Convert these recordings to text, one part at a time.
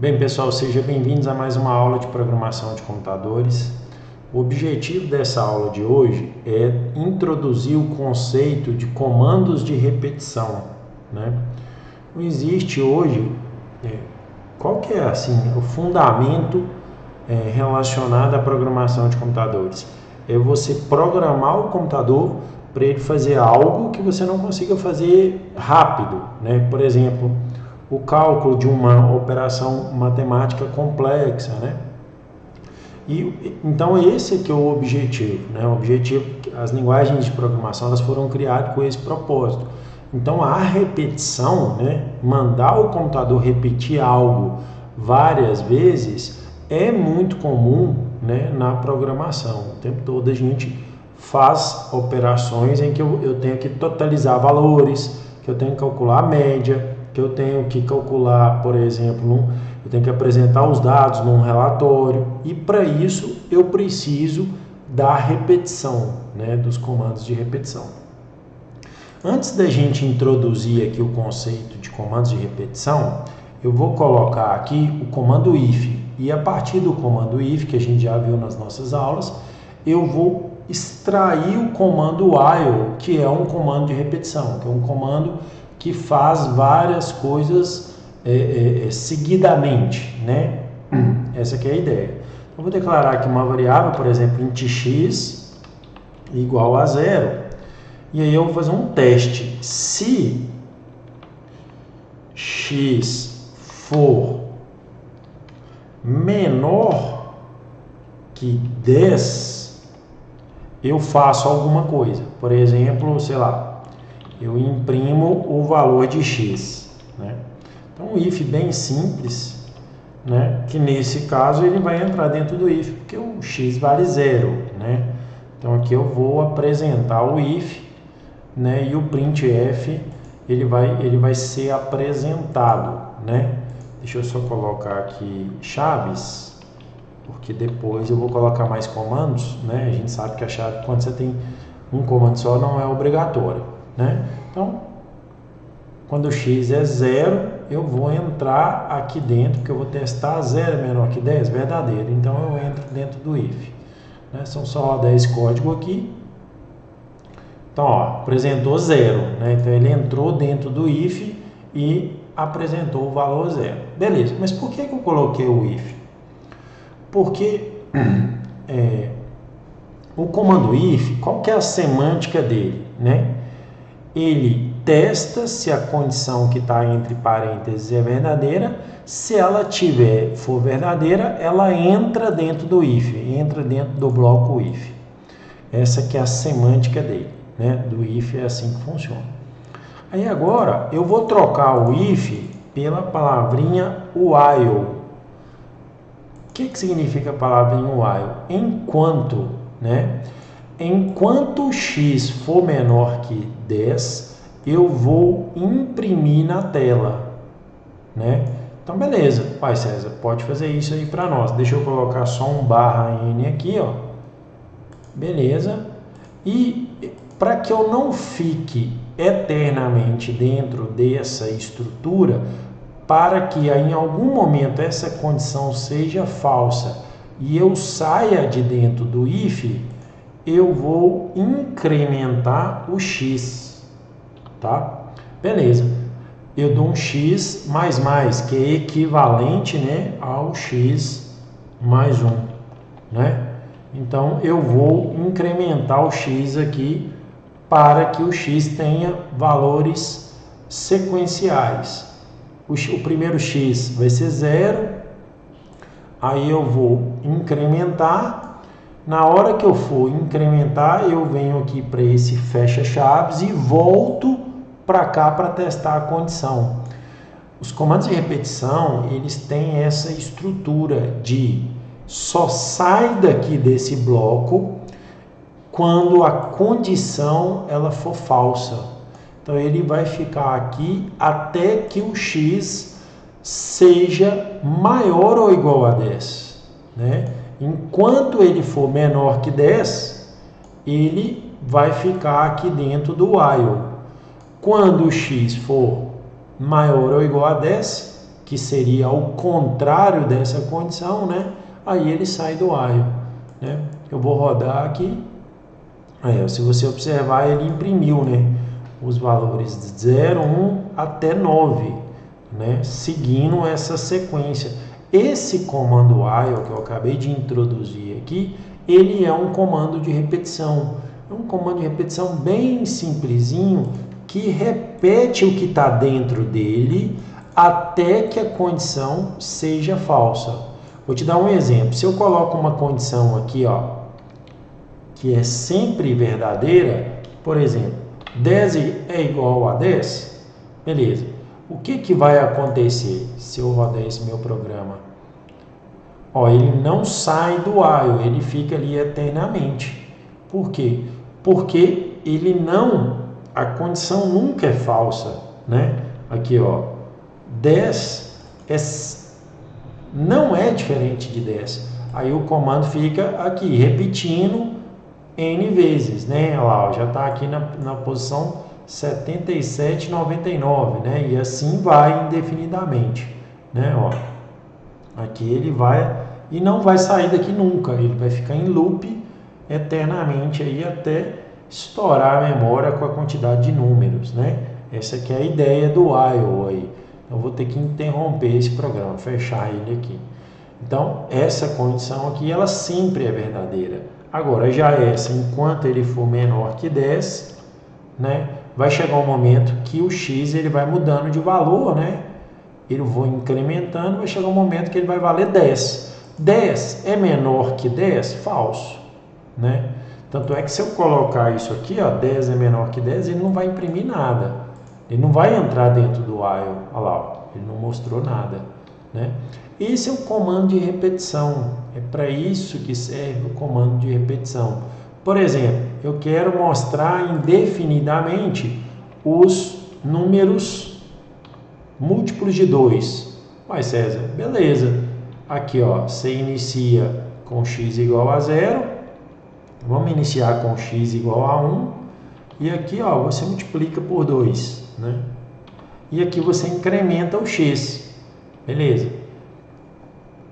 Bem, pessoal, sejam bem-vindos a mais uma aula de programação de computadores. O objetivo dessa aula de hoje é introduzir o conceito de comandos de repetição, né? Não existe hoje, qual que é assim, o fundamento relacionado à programação de computadores? É você programar o computador para ele fazer algo que você não consiga fazer rápido, né? Por exemplo, o cálculo de uma operação matemática complexa, né? Então esse que é o objetivo, né? O objetivo, as linguagens de programação elas foram criadas com esse propósito. Então a repetição, né? Mandar o computador repetir algo várias vezes é muito comum, né? Na programação. O tempo todo a gente faz operações em que eu tenho que totalizar valores, que eu tenho que calcular a média, que eu tenho que calcular, por exemplo, eu tenho que apresentar os dados num relatório, e para isso eu preciso da repetição, né, dos comandos de repetição. Antes da gente introduzir aqui o conceito de comandos de repetição, eu vou colocar aqui o comando if, e a partir do comando if, que a gente já viu nas nossas aulas, eu vou extrair o comando while, que é um comando de repetição, que é um comando que faz várias coisas seguidamente, né? Essa aqui é a ideia. Então, eu vou declarar aqui uma variável, por exemplo, int x igual a 0, e aí eu vou fazer um teste. Se x for menor que 10, eu faço alguma coisa. Por exemplo, sei lá, eu imprimo o valor de x, né? Então, um if bem simples, né? Que nesse caso ele vai entrar dentro do if, porque o x vale 0, né? Então, aqui eu vou apresentar o if, né? E o printf ele vai ser apresentado, né? Deixa eu só colocar aqui chaves, porque depois eu vou colocar mais comandos, né? A gente sabe que a chave, quando você tem um comando só, não é obrigatório, né? Então, quando o x é 0, eu vou entrar aqui dentro, porque eu vou testar 0 é menor que 10, verdadeiro. Então, eu entro dentro do if, né? São só 10 código aqui. Então, ó, apresentou 0, né? Então, ele entrou dentro do if e apresentou o valor 0. Beleza, mas por que eu coloquei o if? Porque o comando if, qual que é a semântica dele, né? Ele testa se a condição que está entre parênteses é verdadeira. Se ela for verdadeira, ela entra dentro do if, entra dentro do bloco if. Essa que é a semântica dele, né? Do if é assim que funciona. Aí agora eu vou trocar o if pela palavrinha while. O que significa a palavrinha while? Enquanto, né? Enquanto x for menor que 10, eu vou imprimir na tela, né? Então, beleza. Pai César, pode fazer isso aí para nós. Deixa eu colocar só um /n aqui, ó. Beleza. E para que eu não fique eternamente dentro dessa estrutura, para que em algum momento essa condição seja falsa e eu saia de dentro do if, eu vou incrementar o x, tá? Beleza. Eu dou um x mais, que é equivalente, né, ao x mais 1, né? Então, eu vou incrementar o x aqui para que o x tenha valores sequenciais. O primeiro x vai ser 0, aí eu vou incrementar. Na hora que eu for incrementar, eu venho aqui para esse fecha chaves e volto para cá para testar a condição. Os comandos de repetição, eles têm essa estrutura de só sai daqui desse bloco quando a condição ela for falsa. Então, ele vai ficar aqui até que o x seja maior ou igual a 10, né? Enquanto ele for menor que 10, ele vai ficar aqui dentro do while. Quando o x for maior ou igual a 10, que seria ao contrário dessa condição, né? Aí ele sai do while, né? Eu vou rodar aqui. Aí, se você observar, ele imprimiu, né, os valores de 0, 1 até 9, né, seguindo essa sequência. Esse comando while que eu acabei de introduzir aqui, ele é um comando de repetição. É um comando de repetição bem simplesinho, que repete o que está dentro dele até que a condição seja falsa. Vou te dar um exemplo. Se eu coloco uma condição aqui, ó, que é sempre verdadeira, por exemplo, 10 é igual a 10, beleza. O que vai acontecer se eu rodar esse meu programa? Ó, ele não sai do while, ele fica ali eternamente. Por quê? Porque ele não, a condição nunca é falsa, né? Aqui, ó, 10 não é diferente de 10. Aí o comando fica aqui, repetindo N vezes, né? Olha lá, ó, já está aqui na posição 77,99, né? E assim vai indefinidamente, né? Ó, aqui ele vai e não vai sair daqui nunca, ele vai ficar em loop eternamente aí até estourar a memória com a quantidade de números, né? Essa aqui é a ideia do while aí. Eu vou ter que interromper esse programa, fechar ele aqui. Então, essa condição aqui, ela sempre é verdadeira. Agora, já essa, enquanto ele for menor que 10, né, vai chegar um momento que o x ele vai mudando de valor, né? Eu vou incrementando, vai chegar um momento que ele vai valer 10. 10 é menor que 10? Falso, né? Tanto é que se eu colocar isso aqui, ó, 10 é menor que 10, ele não vai imprimir nada. Ele não vai entrar dentro do while. Olha lá, ó, ele não mostrou nada, né? Esse é o comando de repetição. É para isso que serve o comando de repetição. Por exemplo, eu quero mostrar indefinidamente os números múltiplos de 2. Mas César, beleza. Aqui, ó, você inicia com x igual a 0. Vamos iniciar com x igual a 1. E aqui, ó, você multiplica por 2, né? E aqui você incrementa o x. Beleza?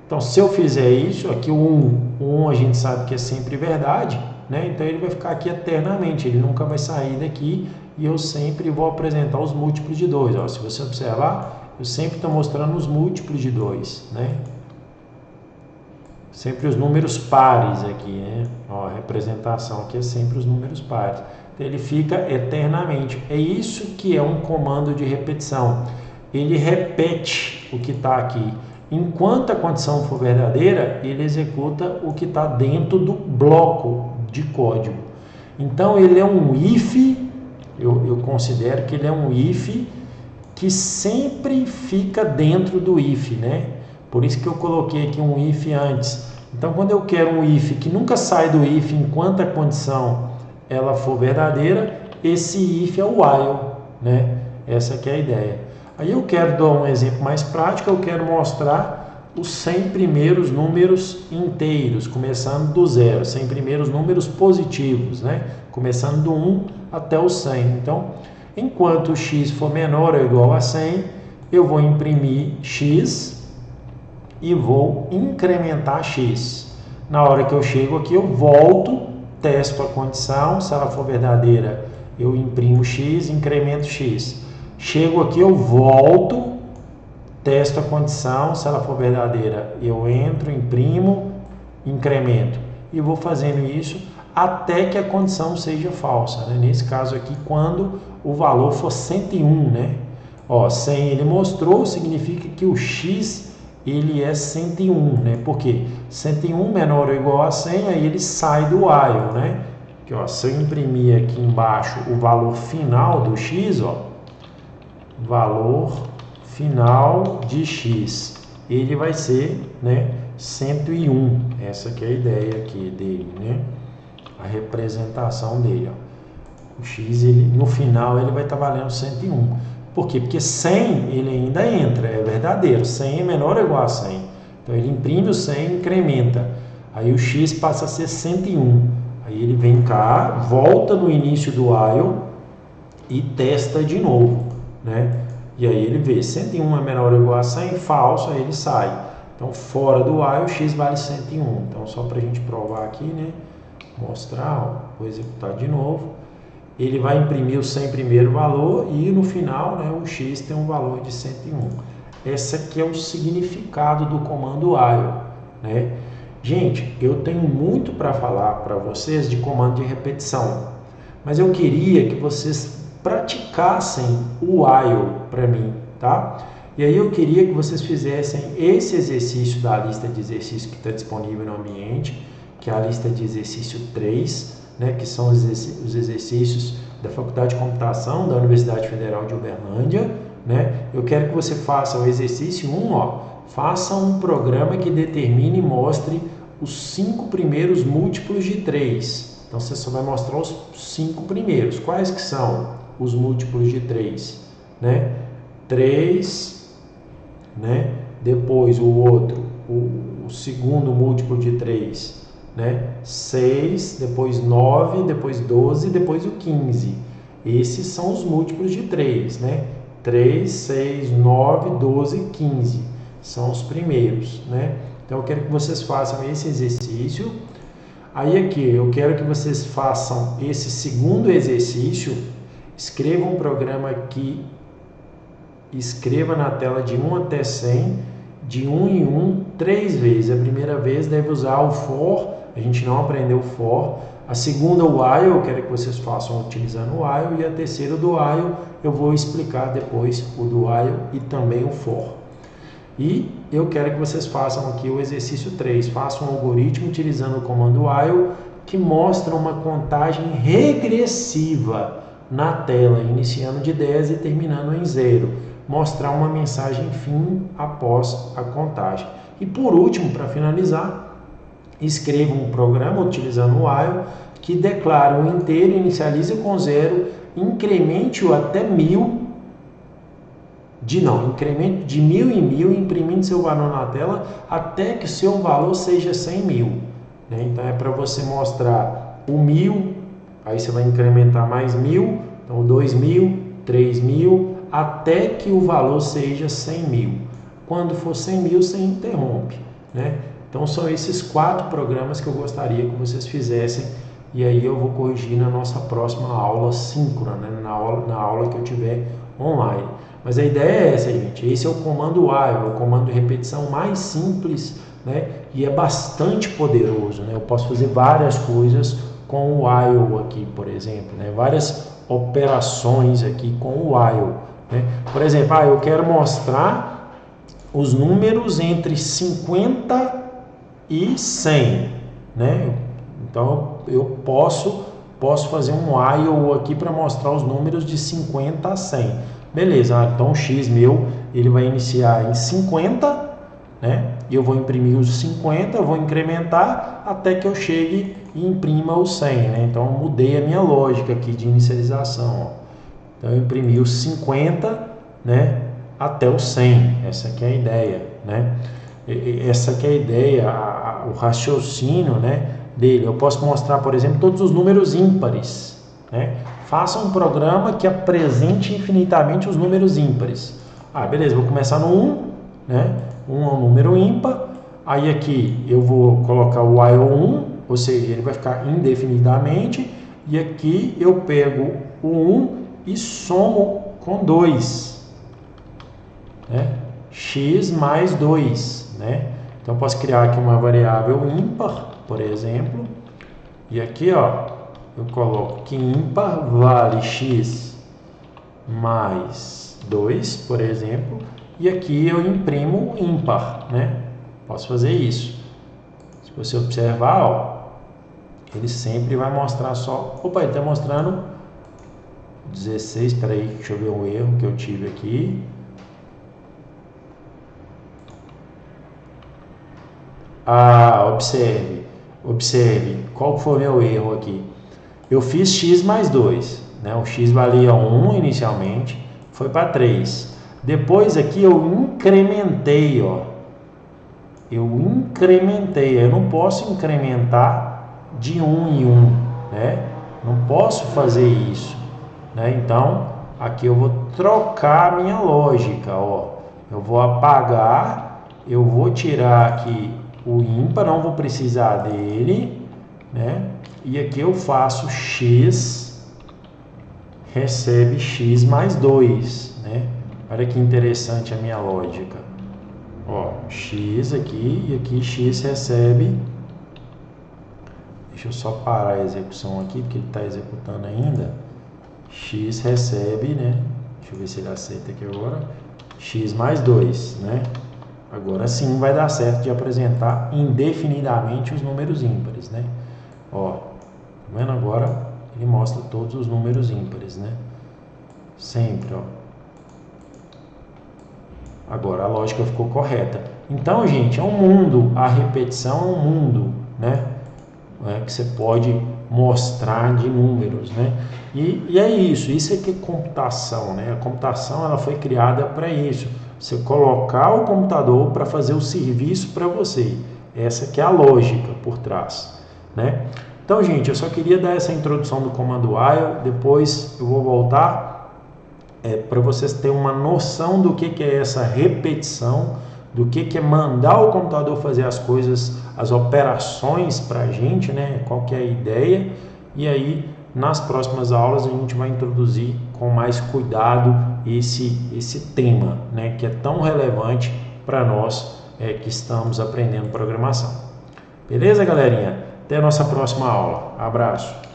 Então, se eu fizer isso, aqui o 1 a gente sabe que é sempre verdade, né? Então, ele vai ficar aqui eternamente, ele nunca vai sair daqui e eu sempre vou apresentar os múltiplos de 2. Ó, se você observar, eu sempre estou mostrando os múltiplos de 2, né? Sempre os números pares aqui, né? Ó, a representação aqui é sempre os números pares. Então, ele fica eternamente. É isso que é um comando de repetição. Ele repete o que está aqui. Enquanto a condição for verdadeira, ele executa o que está dentro do bloco de código. Então, ele é um if, eu considero que ele é um if que sempre fica dentro do if, né? Por isso que eu coloquei aqui um if antes. Então, quando eu quero um if que nunca sai do if enquanto a condição ela for verdadeira, esse if é o while, né? Essa que é a ideia. Aí eu quero dar um exemplo mais prático, eu quero mostrar os 100 primeiros números inteiros, começando do 0, 100 primeiros números positivos, né? Começando do 1 até o 100. Então, enquanto o x for menor ou igual a 100, eu vou imprimir x e vou incrementar x. Na hora que eu chego aqui, eu volto, testo a condição, se ela for verdadeira, eu imprimo x, incremento x. Chego aqui, eu volto, testo a condição, se ela for verdadeira, eu entro, imprimo, incremento. E vou fazendo isso até que a condição seja falsa, né? Nesse caso aqui, quando o valor for 101, né? Ó, 100 ele mostrou, significa que o x ele é 101, né? Por quê? 101 menor ou igual a 100, aí ele sai do while, né? Que, ó, se eu imprimir aqui embaixo o valor final do x, ó, valor final de x, ele vai ser, né, 101. Essa que é a ideia aqui dele, né? A representação dele, ó. O x, ele, no final, ele vai estar valendo 101. Por quê? Porque 100 ele ainda entra, é verdadeiro. 100 é menor ou igual a 100. Então, ele imprime o 100 incrementa. Aí o x passa a ser 101. Aí ele vem cá, volta no início do while e testa de novo, né? E aí ele vê 101 é menor ou igual a 100, falso, aí ele sai. Então, fora do while, o x vale 101. Então, só para a gente provar aqui, né? Mostrar, ó, vou executar de novo. Ele vai imprimir o 100 primeiro valor e no final, né, o x tem um valor de 101. Esse aqui é o significado do comando while, né? Gente, eu tenho muito para falar para vocês de comando de repetição, mas eu queria que vocês praticassem o while para mim, tá? E aí eu queria que vocês fizessem esse exercício da lista de exercícios que está disponível no ambiente, que é a lista de exercício 3, né, que são os exercícios da Faculdade de Computação da Universidade Federal de Uberlândia, né? Eu quero que você faça o exercício 1, ó, faça um programa que determine e mostre os 5 primeiros múltiplos de 3. Então, você só vai mostrar os 5 primeiros. Quais que são os múltiplos de 3? Né? 3, né? Depois o outro, o segundo múltiplo de 3, né? 6, depois 9, depois 12, depois o 15. Esses são os múltiplos de 3, né? 3, 6, 9, 12, 15 são os primeiros, né? Então eu quero que vocês façam esse exercício. Aí aqui eu quero que vocês façam esse segundo exercício. Escreva um programa que escreva na tela de 1 até 100, de 1 em 1, 3 vezes. A primeira vez deve usar o for, a gente não aprendeu o for. A segunda, o while, eu quero que vocês façam utilizando o while. E a terceira, do while, eu vou explicar depois o do while e também o for. E eu quero que vocês façam aqui o exercício 3. Façam um algoritmo utilizando o comando while, que mostra uma contagem regressiva na tela, iniciando de 10 e terminando em 0. Mostrar uma mensagem fim após a contagem. E por último, para finalizar, escreva um programa utilizando o while que declara o inteiro, inicialize com 0, incremente-o até 1000, incremente de 1000 em 1000, imprimindo seu valor na tela até que o seu valor seja 100.000. Né? Então é para você mostrar o 1000, aí você vai incrementar mais 1000, então 2000, 3000, até que o valor seja 100.000. Quando for 100.000, você interrompe, né? Então são esses 4 programas que eu gostaria que vocês fizessem, e aí eu vou corrigir na nossa próxima aula síncrona, né? na aula que eu tiver online. Mas a ideia é essa, gente. Esse é o comando while, é o comando de repetição mais simples, né? E é bastante poderoso, né? Eu posso fazer várias coisas com o while aqui, por exemplo, né? Várias operações aqui com o while, né? Por exemplo, eu quero mostrar os números entre 50 e 100, né? Então eu posso fazer um while aqui para mostrar os números de 50 a 100. Beleza, então o x meu, ele vai iniciar em 50, né? E eu vou imprimir os 50, vou incrementar até que eu chegue e imprima os 100, né? Então eu mudei a minha lógica aqui de inicialização, ó. Então eu imprimi os 50, né, até os 100. Essa aqui é a ideia, né? Essa aqui é a ideia, o raciocínio, né, dele. Eu posso mostrar, por exemplo, todos os números ímpares, né? Faça um programa que apresente infinitamente os números ímpares. Beleza, vou começar no 1, né? 1 é um número ímpar. Aí aqui eu vou colocar o while 1, ou seja, ele vai ficar indefinidamente. E aqui eu pego o 1 e somo com 2, né? X mais 2, né? Então eu posso criar aqui uma variável ímpar, por exemplo, e aqui, ó, eu coloco que ímpar vale x mais 2, por exemplo, e aqui eu imprimo ímpar, né? Posso fazer isso. Se você observar, ó, ele sempre vai mostrar só... Opa, ele está mostrando 16, espera aí, deixa eu ver um erro que eu tive aqui. Observe, qual foi o meu erro aqui? Eu fiz x mais 2, né? O x valia 1 inicialmente, foi para 3. Depois aqui eu incrementei, ó. Eu não posso incrementar de 1 em 1, né? Não posso fazer isso, né? Então, aqui eu vou trocar a minha lógica, ó. Eu vou apagar, eu vou tirar aqui o ímpar, não vou precisar dele, né? E aqui eu faço x recebe x mais 2, né? Olha que interessante a minha lógica. Ó, x aqui e aqui x recebe. Deixa eu só parar a execução aqui, porque ele está executando ainda. X recebe, né? Deixa eu ver se ele aceita aqui agora. X mais 2, né? Agora sim vai dar certo de apresentar indefinidamente os números ímpares, né? Ó, tá vendo agora? Ele mostra todos os números ímpares, né? Sempre, ó. Agora a lógica ficou correta. Então, gente, é um mundo, a repetição é um mundo, né? Que você pode mostrar de números, né? E é isso é que é computação, né? A computação ela foi criada para isso. Você colocar o computador para fazer o serviço para você. Essa que é a lógica por trás, né? Então, gente, eu só queria dar essa introdução do comando while, depois eu vou voltar para vocês terem uma noção do que é essa repetição, do que é mandar o computador fazer as coisas, as operações para a gente, né? Qual que é a ideia. E aí, nas próximas aulas, a gente vai introduzir com mais cuidado esse tema, né? Que é tão relevante para nós que estamos aprendendo programação. Beleza, galerinha? Até a nossa próxima aula. Abraço!